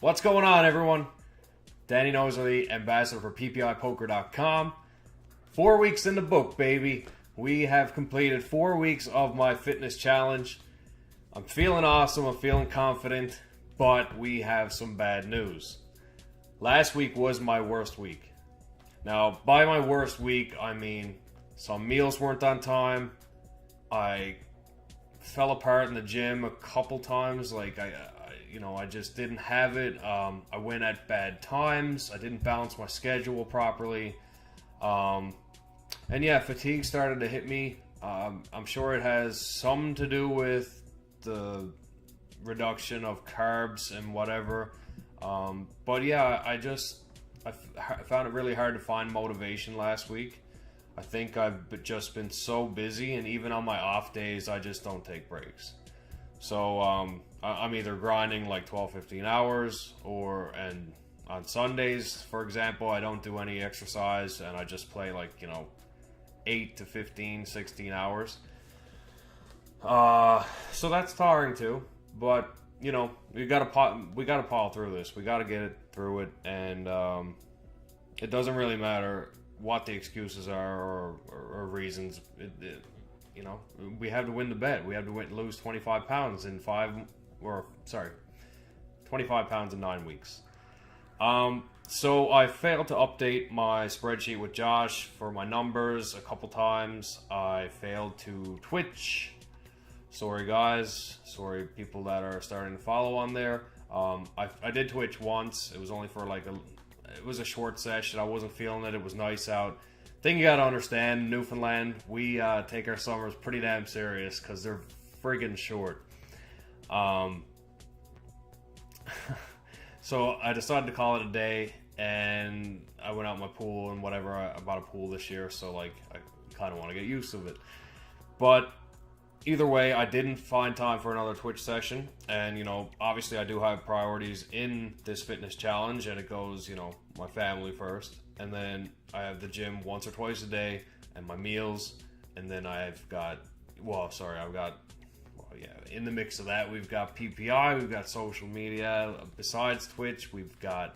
What's going on, everyone? Danny Noseworthy, ambassador for PPIpoker.com. 4 weeks in the book, baby. We have completed 4 weeks of my fitness challenge. I'm feeling awesome, I'm feeling confident, but we have some bad news. Last week was my worst week. Now, by my worst week, I mean some meals weren't on time. I fell apart in the gym a couple times. I just didn't have it. I went at bad times. I didn't balance my schedule properly. And yeah, fatigue started to hit me. I'm sure it has something to do with the reduction of carbs and whatever. But yeah, I found it really hard to find motivation last week. I think I've just been so busy, and even on my off days, I just don't take breaks. So I'm either grinding like 12-15 hours, and on Sundays, for example, I don't do any exercise, and I just play 8 to 15, 16 hours. So that's tiring too, but we gotta plow through this. We gotta get it through it, and it doesn't really matter what the excuses are or reasons. We have to win the bet. We have to lose 25 pounds in 25 pounds in 9 weeks. So I failed to update my spreadsheet with Josh for my numbers a couple times. I failed to Twitch. Sorry guys. Sorry people that are starting to follow on there. I did Twitch once. It was only for it was a short session. I wasn't feeling it. It was nice out. Thing you gotta understand, Newfoundland, we take our summers pretty damn serious because they're friggin' short. So I decided to call it a day, and I went out in my pool and whatever. I bought a pool this year, so I kind of want to get used to it. But either way, I didn't find time for another Twitch session, and obviously I do have priorities in this fitness challenge, and it goes my family first, and then I have the gym once or twice a day, and my meals, and then in the mix of that, we've got PPI, we've got social media. Besides Twitch, we've got,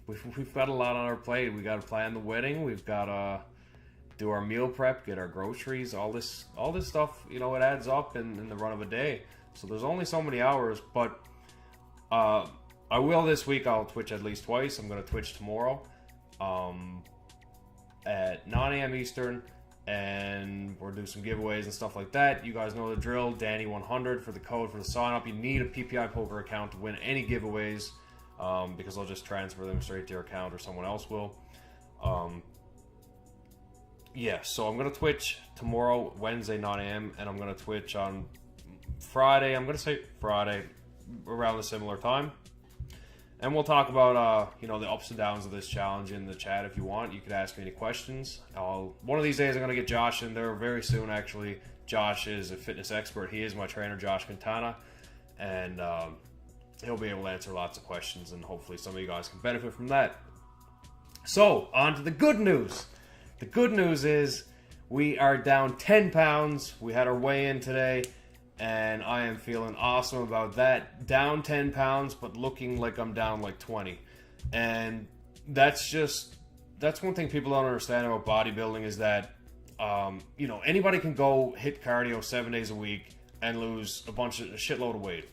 we've got a lot on our plate. We got to plan the wedding. We've got to do our meal prep, get our groceries, all this stuff. It adds up in the run of a day. So there's only so many hours, but I will this week. I'll Twitch at least twice. I'm going to Twitch tomorrow at 9 a.m. Eastern. And we'll do some giveaways and stuff like that. You guys know the drill. Danny100 for the code for the sign up. You need a PPI Poker account to win any giveaways, because I'll just transfer them straight to your account, or someone else will. So I'm going to Twitch tomorrow, Wednesday, 9 a.m. And I'm going to Twitch on Friday. I'm going to say Friday around a similar time. And we'll talk about, the ups and downs of this challenge in the chat if you want. You could ask me any questions. One of these days I'm going to get Josh in there very soon, actually. Josh is a fitness expert. He is my trainer, Josh Quintana. And he'll be able to answer lots of questions, and hopefully some of you guys can benefit from that. So, on to the good news. The good news is we are down 10 pounds. We had our weigh-in today, and I am feeling awesome about that. Down 10 pounds, but looking like I'm down 20. And that's one thing people don't understand about bodybuilding is that, anybody can go hit cardio 7 days a week and lose a shitload of weight.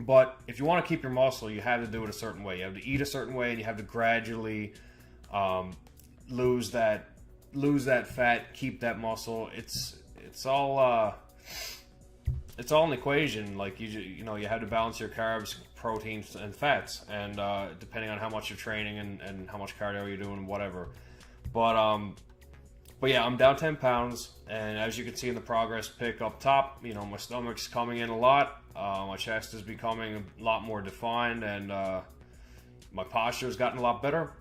But if you want to keep your muscle, you have to do it a certain way. You have to eat a certain way, and you have to gradually lose that fat, keep that muscle. It's all an equation. You have to balance your carbs, proteins, and fats, and depending on how much you're training and how much cardio you're doing, whatever. But yeah, I'm down 10 pounds, and as you can see in the progress pic up top, my stomach's coming in a lot. My chest is becoming a lot more defined, and my posture's gotten a lot better.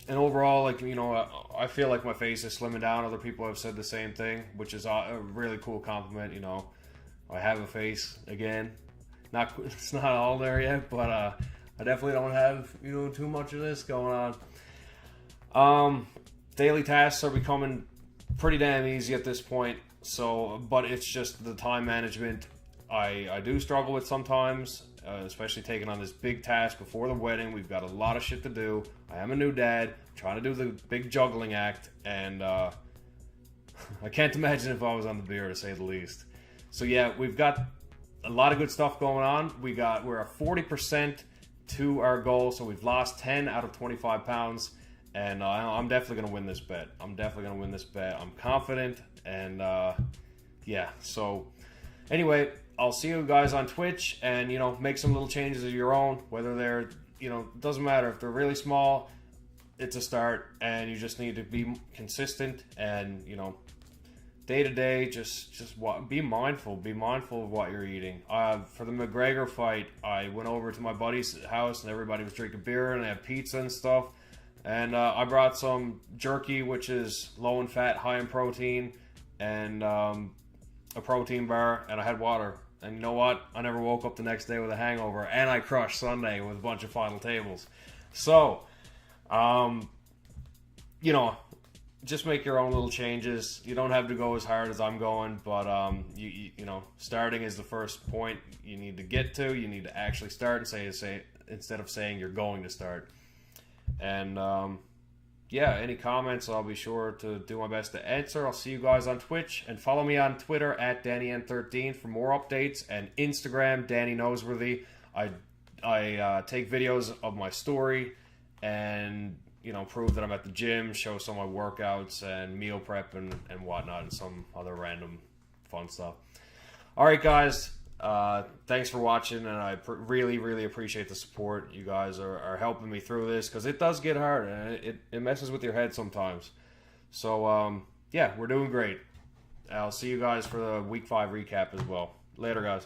And overall, I feel like my face is slimming down. Other people have said the same thing, which is a really cool compliment. I have a face again. It's not all there yet, but I definitely don't have too much of this going on. Daily tasks are becoming pretty damn easy at this point. So, but it's just the time management I do struggle with sometimes, especially taking on this big task before the wedding. We've got a lot of shit to do. I am a new dad, trying to do the big juggling act, and I can't imagine if I was on the beer, to say the least. So yeah, we've got a lot of good stuff going on. We're at 40% to our goal, so we've lost 10 out of 25 pounds, and I'm definitely going to win this bet. I'm confident, and yeah, so anyway, I'll see you guys on Twitch, and, you know, make some little changes of your own, whether they're, you know, doesn't matter. If they're really small, it's a start, and you just need to be consistent, and, you know, day to day, be mindful of what you're eating. For the McGregor fight, I went over to my buddy's house, and everybody was drinking beer, and they had pizza and stuff, and I brought some jerky, which is low in fat, high in protein, and a protein bar, and I had water. And you know what? I never woke up the next day with a hangover, and I crushed Sunday with a bunch of final tables. So, you know, just make your own little changes. You don't have to go as hard as I'm going, but you know, starting is the first point you need to get to. You need to actually start and say instead of saying you're going to start. And yeah, any comments, I'll be sure to do my best to answer. I'll see you guys on Twitch, and follow me on Twitter at DannyN13 for more updates, and Instagram, Danny Noseworthy. I take videos of my story and, you know, prove that I'm at the gym, show some of my workouts and meal prep and whatnot, and some other random fun stuff. All right, guys. Thanks for watching, and I really appreciate the support. You guys are helping me through this, because it does get hard, and it messes with your head sometimes. So yeah, we're doing great. I'll see you guys for the week 5 recap as well. Later, guys.